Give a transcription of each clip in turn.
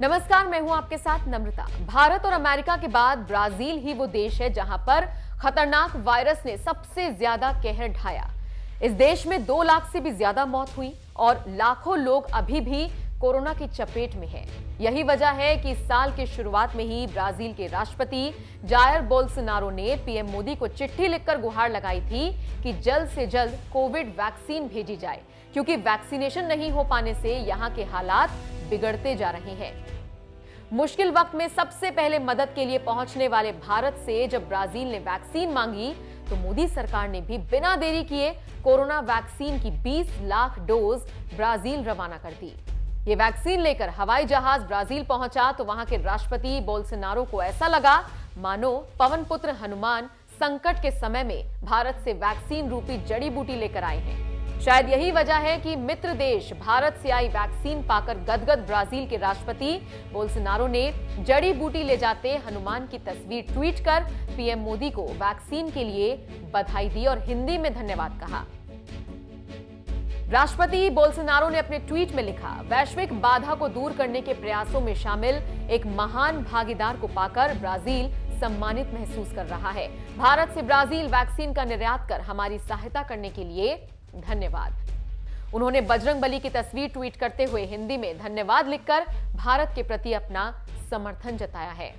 नमस्कार, मैं हूं आपके साथ नम्रता। भारत और अमेरिका के बाद ब्राजील ही वो देश है जहां पर खतरनाक वायरस ने सबसे ज्यादा कहर ढाया। इस देश में 2 लाख से भी ज्यादा मौत हुई और लाखों लोग अभी भी कोरोना की चपेट में हैं। यही वजह है कि इस साल के शुरुआत में ही ब्राजील के राष्ट्रपति जायर बोल्सोनारो ने पीएम मोदी को चिट्ठी लिखकर गुहार लगाई थी कि जल्द से जल्द कोविड वैक्सीन भेजी जाए, क्योंकि वैक्सीनेशन नहीं हो पाने से यहां के हालात बिगड़ते जा रहे हैं। मुश्किल वक्त में सबसे पहले मदद के लिए पहुंचने वाले भारत से जब ब्राजील ने वैक्सीन मांगी तो मोदी सरकार ने भी बिना देरी किए कोरोना वैक्सीन की 20 लाख डोज ब्राजील रवाना कर दी। ये वैक्सीन लेकर हवाई जहाज ब्राजील पहुंचा तो वहां के राष्ट्रपति बोल्सोनारो को ऐसा लगा मानो पवन पुत्र हनुमान संकट के समय में भारत से वैक्सीन रूपी जड़ी बूटी लेकर आए हैं। शायद यही वजह है कि मित्र देश भारत से आई वैक्सीन पाकर गदगद ब्राजील के राष्ट्रपति बोल्सोनारो ने जड़ी बूटी ले जाते हनुमान की तस्वीर ट्वीट कर पीएम मोदी को वैक्सीन के लिए बधाई दी और हिंदी में धन्यवाद कहा। राष्ट्रपति बोल्सोनारो ने अपने ट्वीट में लिखा, वैश्विक बाधा को दूर करने के प्रयासों में शामिल एक महान भागीदार को पाकर ब्राजील सम्मानित महसूस कर रहा है। भारत से ब्राजील वैक्सीन का निर्यात कर हमारी सहायता करने के लिए धन्यवाद। उन्होंने बजरंगबली की तस्वीर ट्वीट करते हुए हिंदी में धन्यवाद लिखकर भारत के प्रति अपना समर्थन जताया है।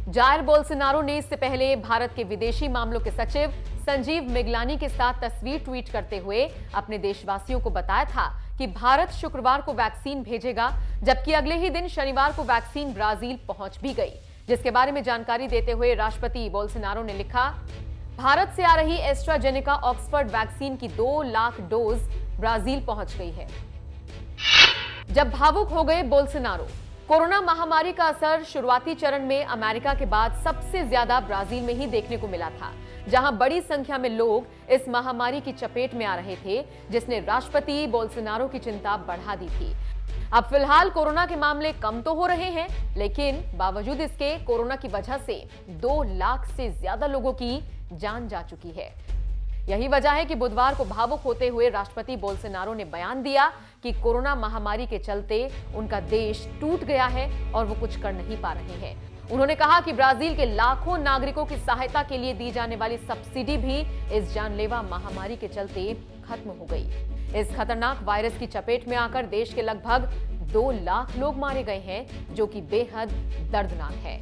जायर बोल्सोनारो ने इससे पहले भारत के विदेशी मामलों के सचिव संजीव मिगलानी के साथ तस्वीर ट्वीट करते हुए अपने देशवासियों को बताया था कि भारत शुक्रवार को वैक्सीन भेजेगा, जबकि अगले ही दिन शनिवार को वैक्सीन ब्राजील पहुंच भी गई। जिसके बारे में जानकारी देते हुए राष्ट्रपति बोल्सोनारो ने लिखा, भारत से आ रही एस्ट्राजेनेका ऑक्सफोर्ड वैक्सीन की 2 लाख डोज ब्राजील पहुंच गई है। जब भावुक हो गए बोल्सोनारो। कोरोना महामारी का असर शुरुआती चरण में अमेरिका के बाद सबसे ज्यादा ब्राजील में ही देखने को मिला था, जहां बड़ी संख्या में लोग इस महामारी की चपेट में आ रहे थे, जिसने राष्ट्रपति बोल्सोनारो की चिंता बढ़ा दी थी। अब फिलहाल कोरोना के मामले कम तो हो रहे हैं, लेकिन बावजूद इसके कोरोना की वजह से 2 लाख से ज्यादा लोगों की जान जा चुकी है। यही वजह है कि बुधवार को भावुक होते हुए राष्ट्रपति बोल्सोनारो ने बयान दिया कि कोरोना महामारी के चलते उनका देश टूट गया है और वो कुछ कर नहीं पा रहे हैं। उन्होंने कहा कि ब्राजील के लाखों नागरिकों की सहायता के लिए दी जाने वाली सब्सिडी भी इस जानलेवा महामारी के चलते खत्म हो गई। इस खतरनाक वायरस की चपेट में आकर देश के लगभग 2 लाख लोग मारे गए हैं, जो कि बेहद दर्दनाक है।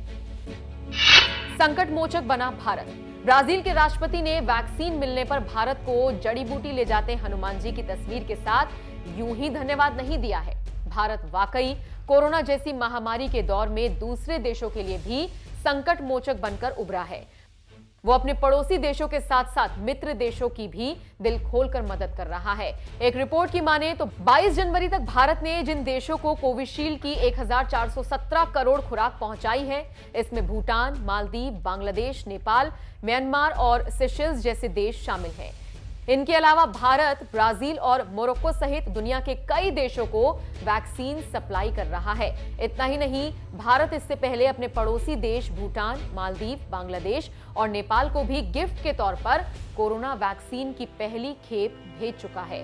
संकट मोचक बना भारत। ब्राजील के राष्ट्रपति ने वैक्सीन मिलने पर भारत को जड़ी बूटी ले जाते हनुमान जी की तस्वीर के साथ यूं ही धन्यवाद नहीं दिया है। भारत वाकई कोरोना जैसी महामारी के दौर में दूसरे देशों के लिए भी संकट मोचक बनकर उभरा है। वो अपने पड़ोसी देशों के साथ साथ मित्र देशों की भी दिल खोलकर मदद कर रहा है। एक रिपोर्ट की माने तो 22 जनवरी तक भारत ने जिन देशों को कोविशील्ड की 1417 करोड़ खुराक पहुंचाई है, इसमें भूटान, मालदीव, बांग्लादेश, नेपाल, म्यांमार और सेशेल्स जैसे देश शामिल हैं। इनके अलावा भारत, ब्राजील और मोरक्को सहित दुनिया के कई देशों को वैक्सीन सप्लाई कर रहा है। इतना ही नहीं, भारत इससे पहले अपने पड़ोसी देश भूटान, मालदीव, बांग्लादेश और नेपाल को भी गिफ्ट के तौर पर कोरोना वैक्सीन की पहली खेप भेज चुका है,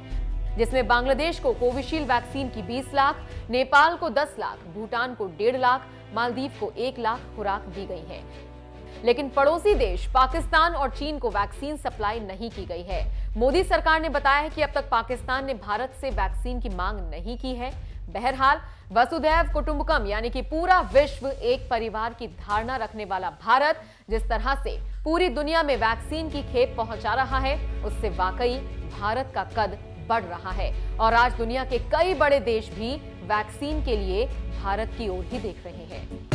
जिसमें बांग्लादेश को कोविशील्ड वैक्सीन की 20 लाख, नेपाल को 10 लाख, भूटान को 1.5 लाख, मालदीव को 1 लाख खुराक दी गई है। लेकिन पड़ोसी देश पाकिस्तान और चीन को वैक्सीन सप्लाई नहीं की गई है। मोदी सरकार ने बताया है कि अब तक पाकिस्तान ने भारत से वैक्सीन की मांग नहीं की है। बहरहाल, वसुधैव कुटुंबकम यानी कि पूरा विश्व एक परिवार की धारणा रखने वाला भारत जिस तरह से पूरी दुनिया में वैक्सीन की खेप पहुंचा रहा है, उससे वाकई भारत का कद बढ़ रहा है और आज दुनिया के कई बड़े देश भी वैक्सीन के लिए भारत की ओर ही देख रहे हैं।